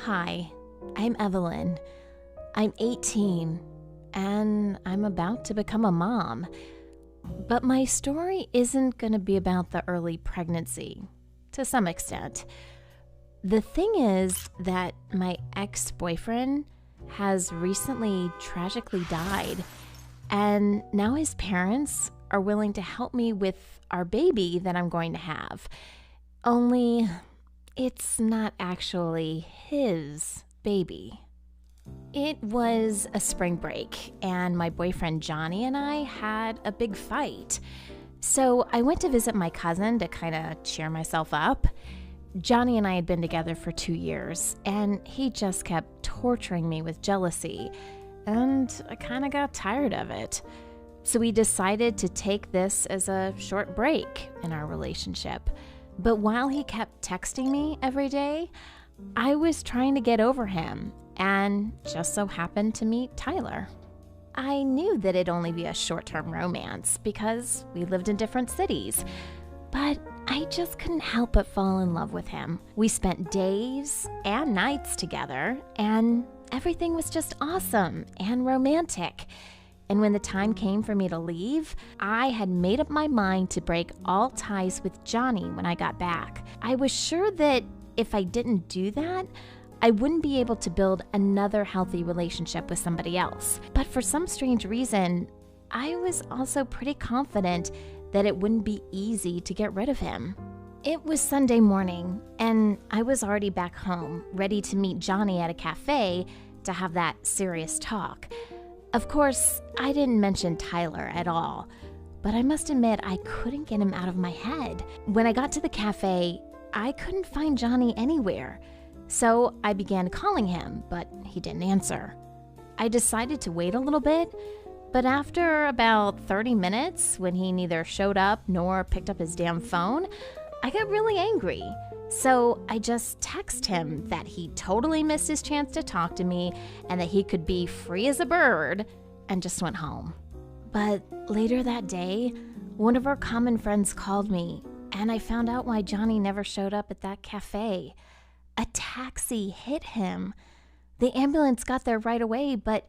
Hi, I'm Evelyn. I'm 18 and I'm about to become a mom. But my story isn't going to be about the early pregnancy, to some extent. The thing is that my ex-boyfriend has recently tragically died, and now his parents are willing to help me with our baby that I'm going to have. Only it's not actually his baby. It was a spring break, and my boyfriend Johnny and I had a big fight. So I went to visit my cousin to kind of cheer myself up. Johnny and I had been together for 2 years, and he just kept torturing me with jealousy, and I kind of got tired of it. So we decided to take this as a short break in our relationship. But while he kept texting me every day, I was trying to get over him and just so happened to meet Tyler. I knew that it'd only be a short-term romance because we lived in different cities, but I just couldn't help but fall in love with him. We spent days and nights together, and everything was just awesome and romantic. And when the time came for me to leave, I had made up my mind to break all ties with Johnny when I got back. I was sure that if I didn't do that, I wouldn't be able to build another healthy relationship with somebody else. But for some strange reason, I was also pretty confident that it wouldn't be easy to get rid of him. It was Sunday morning, and I was already back home, ready to meet Johnny at a cafe to have that serious talk. Of course, I didn't mention Tyler at all, but I must admit I couldn't get him out of my head. When I got to the cafe, I couldn't find Johnny anywhere, so I began calling him, but he didn't answer. I decided to wait a little bit, but after about 30 minutes, when he neither showed up nor picked up his damn phone, I got really angry. So I just texted him that he totally missed his chance to talk to me and that he could be free as a bird, and just went home. But later that day, one of our common friends called me, and I found out why Johnny never showed up at that cafe. A taxi hit him. The ambulance got there right away, but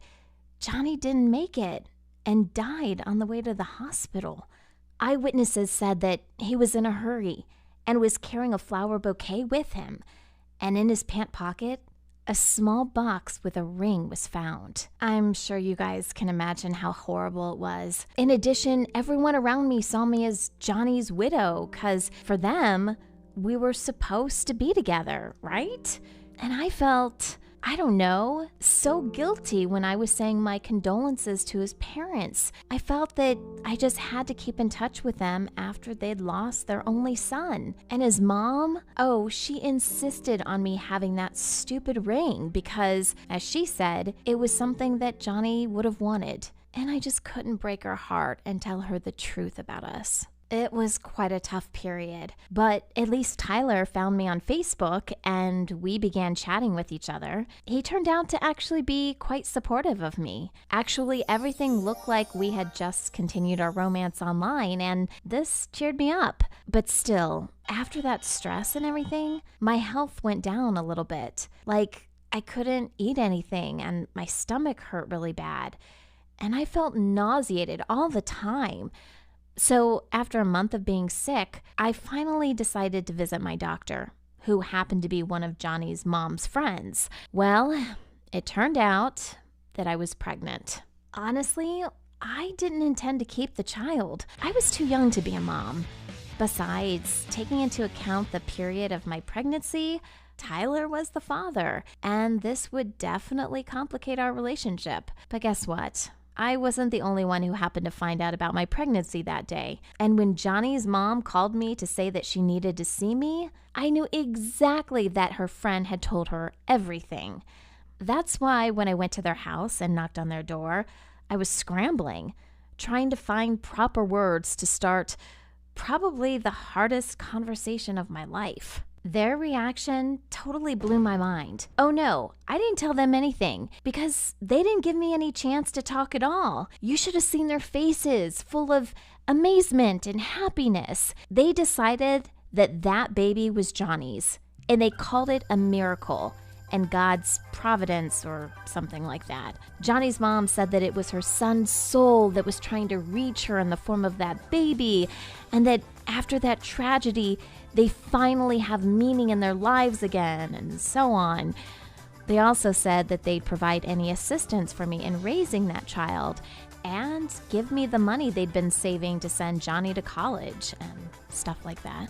Johnny didn't make it and died on the way to the hospital. Eyewitnesses said that he was in a hurry and was carrying a flower bouquet with him, and in his pant pocket, a small box with a ring was found. I'm sure you guys can imagine how horrible it was. In addition, everyone around me saw me as Johnny's widow, 'cause for them, we were supposed to be together, right? And I felt, I don't know, so guilty when I was saying my condolences to his parents. I felt that I just had to keep in touch with them after they'd lost their only son. And his mom, she insisted on me having that stupid ring because, as she said, it was something that Johnny would have wanted. And I just couldn't break her heart and tell her the truth about us. It was quite a tough period, but at least Tyler found me on Facebook and we began chatting with each other. He turned out to actually be quite supportive of me. Actually, everything looked like we had just continued our romance online, and this cheered me up. But still, after that stress and everything, my health went down a little bit. Like, I couldn't eat anything and my stomach hurt really bad, and I felt nauseated all the time. So after a month of being sick, I finally decided to visit my doctor, who happened to be one of Johnny's mom's friends. Well, it turned out that I was pregnant. Honestly, I didn't intend to keep the child. I was too young to be a mom. Besides, taking into account the period of my pregnancy, Tyler was the father, and this would definitely complicate our relationship. But guess what? I wasn't the only one who happened to find out about my pregnancy that day. And when Johnny's mom called me to say that she needed to see me, I knew exactly that her friend had told her everything. That's why when I went to their house and knocked on their door, I was scrambling, trying to find proper words to start probably the hardest conversation of my life. Their reaction totally blew my mind. Oh no, I didn't tell them anything because they didn't give me any chance to talk at all. You should have seen their faces, full of amazement and happiness. They decided that that baby was Johnny's, and they called it a miracle. and God's providence or something like that. Johnny's mom said that it was her son's soul that was trying to reach her in the form of that baby, and that after that tragedy, they finally have meaning in their lives again, and so on. They also said that they'd provide any assistance for me in raising that child and give me the money they'd been saving to send Johnny to college and stuff like that.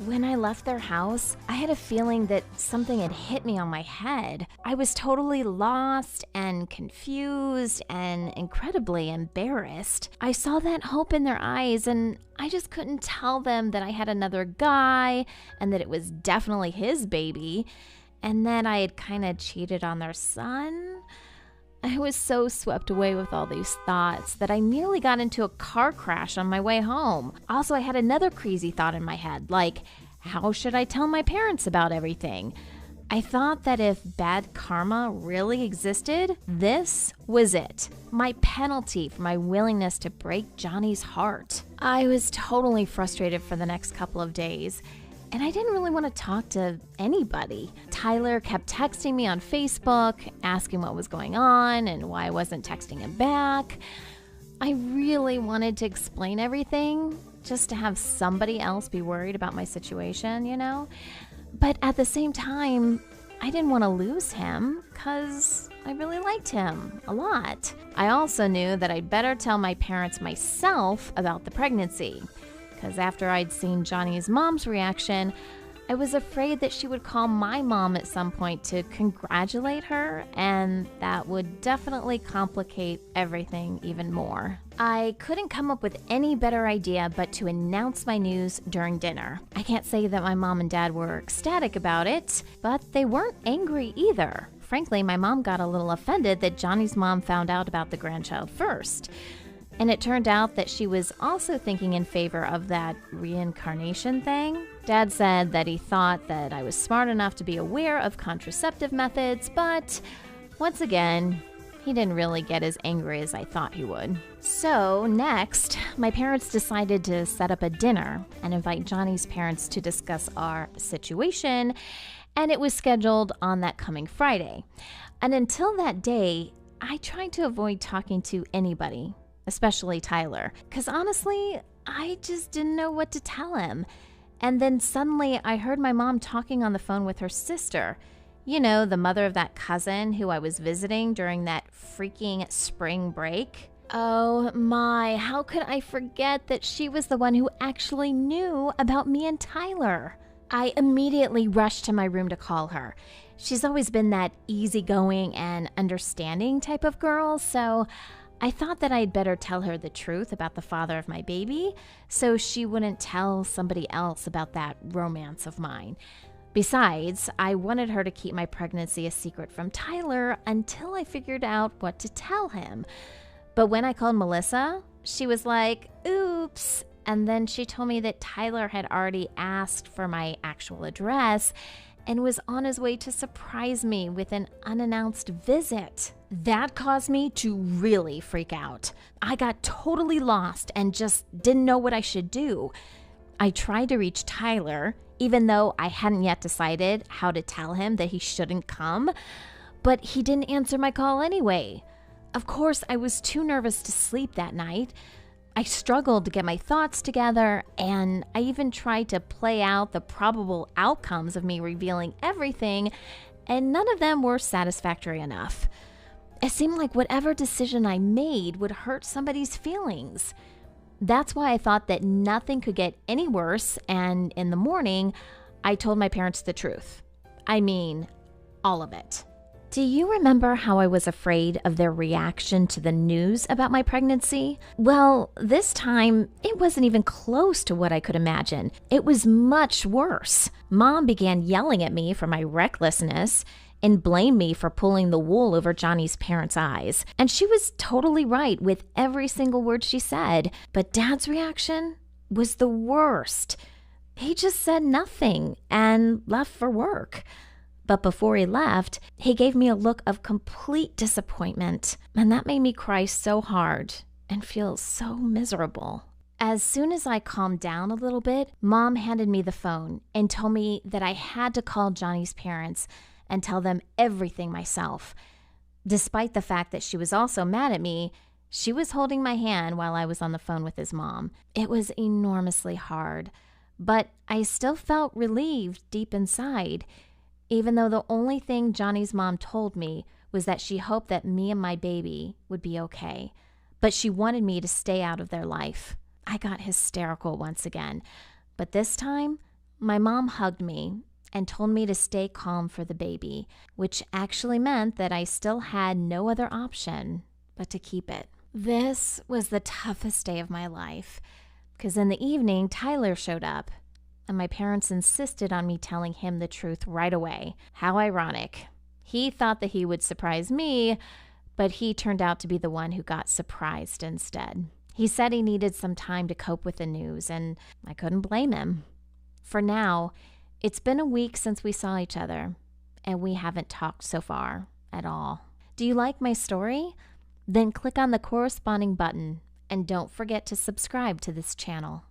When I left their house, I had a feeling that something had hit me on my head. I was totally lost and confused and incredibly embarrassed. I saw that hope in their eyes, and I just couldn't tell them that I had another guy and that it was definitely his baby, and that I had kind of cheated on their son. I was so swept away with all these thoughts that I nearly got into a car crash on my way home. Also, I had another crazy thought in my head, like, how should I tell my parents about everything? I thought that if bad karma really existed, this was it. My penalty for my willingness to break Johnny's heart. I was totally frustrated for the next couple of days, and I didn't really want to talk to anybody. Tyler kept texting me on Facebook, asking what was going on and why I wasn't texting him back. I really wanted to explain everything, just to have somebody else be worried about my situation, you know? But at the same time, I didn't want to lose him because I really liked him a lot. I also knew that I'd better tell my parents myself about the pregnancy, because after I'd seen Johnny's mom's reaction, I was afraid that she would call my mom at some point to congratulate her, and that would definitely complicate everything even more. I couldn't come up with any better idea but to announce my news during dinner. I can't say that my mom and dad were ecstatic about it, but they weren't angry either. Frankly, my mom got a little offended that Johnny's mom found out about the grandchild first. And it turned out that she was also thinking in favor of that reincarnation thing. Dad said that he thought that I was smart enough to be aware of contraceptive methods, but once again, he didn't really get as angry as I thought he would. So next, my parents decided to set up a dinner and invite Johnny's parents to discuss our situation, and it was scheduled on that coming Friday. And until that day, I tried to avoid talking to anybody, especially Tyler, because honestly, I just didn't know what to tell him. And then suddenly I heard my mom talking on the phone with her sister. You know, the mother of that cousin who I was visiting during that freaking spring break. Oh my, how could I forget that she was the one who actually knew about me and Tyler? I immediately rushed to my room to call her. She's always been that easygoing and understanding type of girl, so I thought that I'd better tell her the truth about the father of my baby so she wouldn't tell somebody else about that romance of mine. Besides, I wanted her to keep my pregnancy a secret from Tyler until I figured out what to tell him. But when I called Melissa, she was like, oops. And then she told me that Tyler had already asked for my actual address and was on his way to surprise me with an unannounced visit. That caused me to really freak out. I got totally lost and just didn't know what I should do. I tried to reach Tyler, even though I hadn't yet decided how to tell him that he shouldn't come, but he didn't answer my call anyway. Of course, I was too nervous to sleep that night. I struggled to get my thoughts together, and I even tried to play out the probable outcomes of me revealing everything, and none of them were satisfactory enough. It seemed like whatever decision I made would hurt somebody's feelings. That's why I thought that nothing could get any worse, and in the morning, I told my parents the truth. I mean, all of it. Do you remember how I was afraid of their reaction to the news about my pregnancy? Well, this time, it wasn't even close to what I could imagine. It was much worse. Mom began yelling at me for my recklessness and blamed me for pulling the wool over Johnny's parents' eyes. And she was totally right with every single word she said. But Dad's reaction was the worst. He just said nothing and left for work. But before he left, he gave me a look of complete disappointment, and that made me cry so hard and feel so miserable. As soon as I calmed down a little bit, Mom handed me the phone and told me that I had to call Johnny's parents and tell them everything myself. Despite the fact that she was also mad at me, she was holding my hand while I was on the phone with his mom. It was enormously hard, but I still felt relieved deep inside, even though the only thing Johnny's mom told me was that she hoped that me and my baby would be okay, but she wanted me to stay out of their life. I got hysterical once again, but this time, my mom hugged me and told me to stay calm for the baby, which actually meant that I still had no other option but to keep it. This was the toughest day of my life, because in the evening, Tyler showed up, and my parents insisted on me telling him the truth right away. How ironic. He thought that he would surprise me, but he turned out to be the one who got surprised instead. He said he needed some time to cope with the news, and I couldn't blame him. For now, it's been a week since we saw each other, and we haven't talked so far at all. Do you like my story? Then click on the corresponding button, and don't forget to subscribe to this channel.